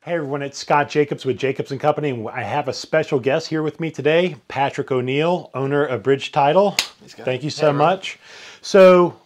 Hey everyone, it's Scott Jacobs with Jacobs & Company, and I have a special guest here with me today, Patrick O'Neill, owner of Bridge Title. Thank you so much. So,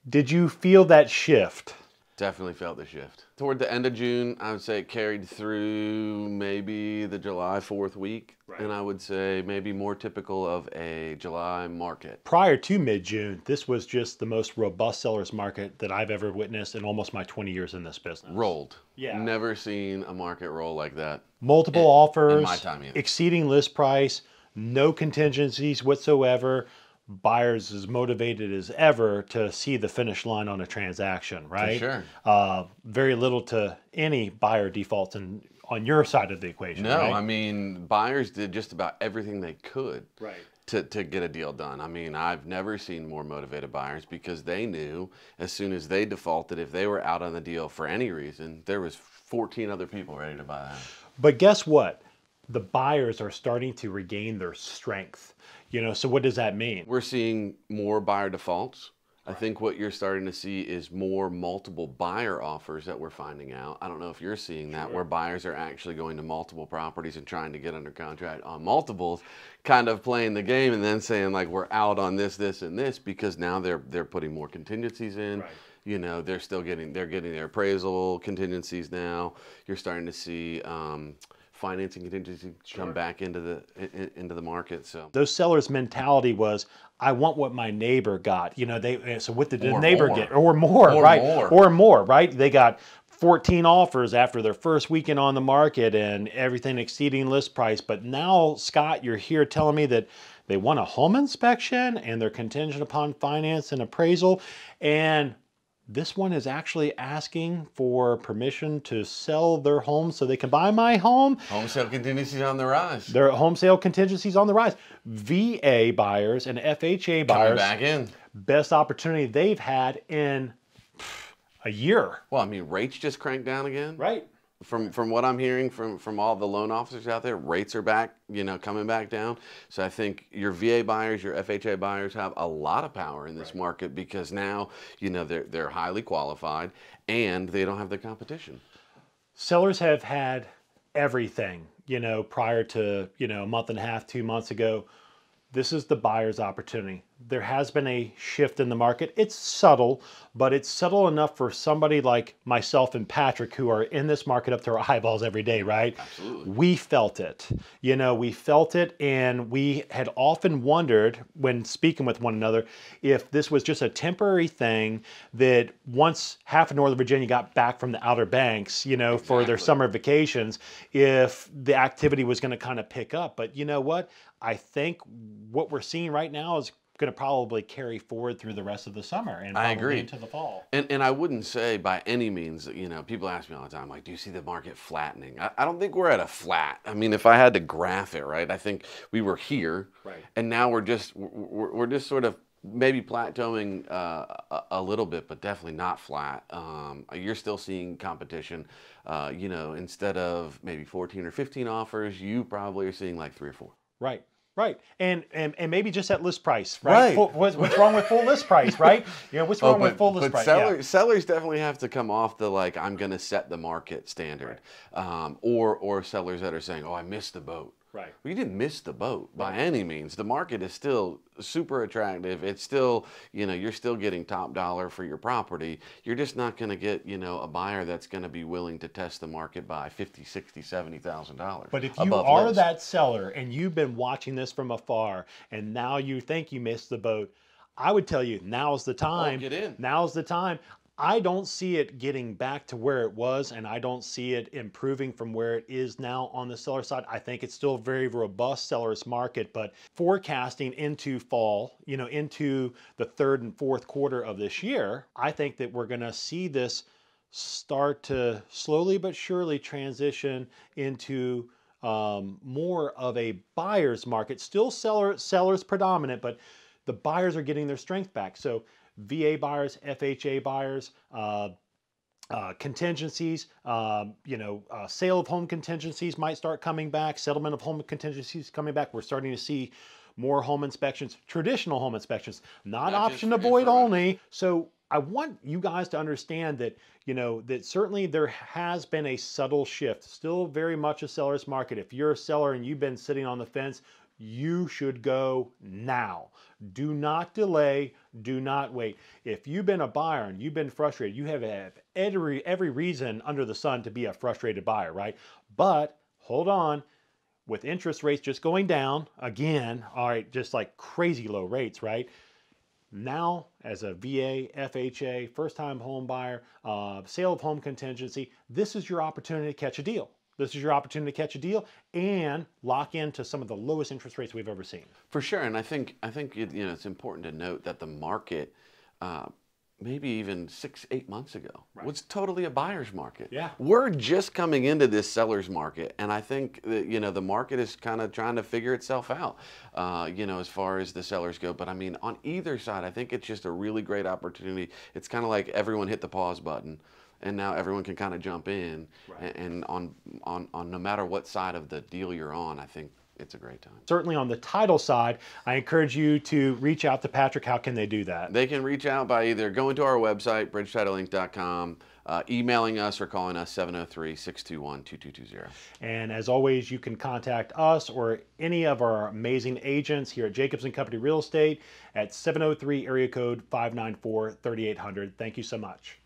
did you feel that shift? Definitely felt the shift. Toward the end of June, I would say it carried through maybe the July 4th week. Right. And I would say maybe more typical of a July market. Prior to mid-June, this was just the most robust seller's market that I've ever witnessed in almost my 20 years in this business. Rolled. Yeah. Never seen a market roll like that. Multiple offers, in my time, exceeding list price, no contingencies whatsoever. Buyers as motivated as ever to see the finish line on a transaction, right? For sure. Very little to any buyer defaults on your side of the equation. No, right? I mean, buyers did just about everything they could to get a deal done. I mean, I've never seen more motivated buyers because they knew as soon as they defaulted, if they were out on the deal for any reason, there was 14 other people ready to buy that. But guess what? The buyers are starting to regain their strength. You know, so what does that mean? We're seeing more buyer defaults. I think what you're starting to see is more multiple buyer offers that we're finding out. I don't know if you're seeing that, where buyers are actually going to multiple properties and trying to get under contract on multiples, kind of playing the game and then saying like, we're out on this, this, and this, because now they're putting more contingencies in. Right. You know, they're getting their appraisal contingencies now. You're starting to see financing contingency come back into the market. So those sellers' mentality was, I want what my neighbor got. You know, so what did the neighbor get? Or more, right? Or more, right? They got 14 offers after their first weekend on the market and everything exceeding list price. But now, Scott, you're here telling me that they want a home inspection and they're contingent upon finance and appraisal. And this one is actually asking for permission to sell their home so they can buy my home. Home sale contingencies on the rise. Their home sale contingencies on the rise. VA buyers and FHA buyers. Coming back in. Best opportunity they've had in a year. Well, I mean, rates just cranked down again. Right. From what I'm hearing from all the loan officers out there, rates are back, you know, coming back down. So I think your VA buyers, your FHA buyers have a lot of power in this market because now, you know, they're highly qualified and they don't have the competition. Sellers have had everything, you know, prior to, you know, a month and a half, 2 months ago. This is the buyer's opportunity. There has been a shift in the market. It's subtle, but it's subtle enough for somebody like myself and Patrick, who are in this market up to our eyeballs every day, right? Absolutely. We felt it. You know, we felt it, and we had often wondered when speaking with one another if this was just a temporary thing that once half of Northern Virginia got back from the Outer Banks, you know, for their summer vacations, if the activity was going to kind of pick up. But you know what? I think what we're seeing right now is going to probably carry forward through the rest of the summer and probably into the fall. And I wouldn't say by any means, you know, people ask me all the time, like, do you see the market flattening? I don't think we're at a flat. I mean, if I had to graph it, right, I think we were here, and now we're just sort of maybe plateauing a little bit, but definitely not flat. You're still seeing competition. You know, instead of maybe 14 or 15 offers, you probably are seeing like 3 or 4. Right. Right, and maybe just at list price, right? What's wrong with full list price, right? You know, what's wrong with full list price? Sellers definitely have to come off the like, I'm going to set the market standard, or sellers that are saying, oh, I missed the boat. Right. Well, you didn't miss the boat by any means. The market is still super attractive. It's still, you know, you're still getting top dollar for your property. You're just not going to get, you know, a buyer that's going to be willing to test the market by $50,000, $60,000, $70,000. But if you are that seller and you've been watching this from afar and now you think you missed the boat, I would tell you now's the time. Oh, get in. Now's the time. I don't see it getting back to where it was, and I don't see it improving from where it is now on the seller side. I think it's still a very robust seller's market, but forecasting into fall, you know, into the 3rd and 4th quarter of this year, I think that we're going to see this start to slowly but surely transition into more of a buyer's market. Still sellers predominant, but the buyers are getting their strength back. So VA buyers, FHA buyers, contingencies, sale of home contingencies might start coming back, settlement of home contingencies coming back. We're starting to see more home inspections, traditional home inspections, not option to void only. So I want you guys to understand that, that certainly there has been a subtle shift, still very much a seller's market. If you're a seller and you've been sitting on the fence, you should go now. Do not delay, do not wait. If you've been a buyer and you've been frustrated, you have every reason under the sun to be a frustrated buyer, right? But hold on, with interest rates just going down again, all right, just like crazy low rates, right? Now, as a VA, FHA, first-time home buyer, sale of home contingency, this is your opportunity to catch a deal. This is your opportunity to catch a deal and lock into some of the lowest interest rates we've ever seen. For sure, and I think it's important to note that the market, maybe even 6-8 months ago, was totally a buyer's market. Yeah, we're just coming into this seller's market, and I think that the market is kind of trying to figure itself out, as far as the sellers go. But I mean, on either side, I think it's just a really great opportunity. It's kind of like everyone hit the pause button, and now everyone can kind of jump in, and on no matter what side of the deal you're on, I think it's a great time. Certainly on the title side, I encourage you to reach out to Patrick. How can they do that? They can reach out by either going to our website, bridgetitlinc.com, emailing us, or calling us 703-621-2220. And as always, you can contact us or any of our amazing agents here at Jacobs & Company Real Estate at 703 area code 594-3800. Thank you so much.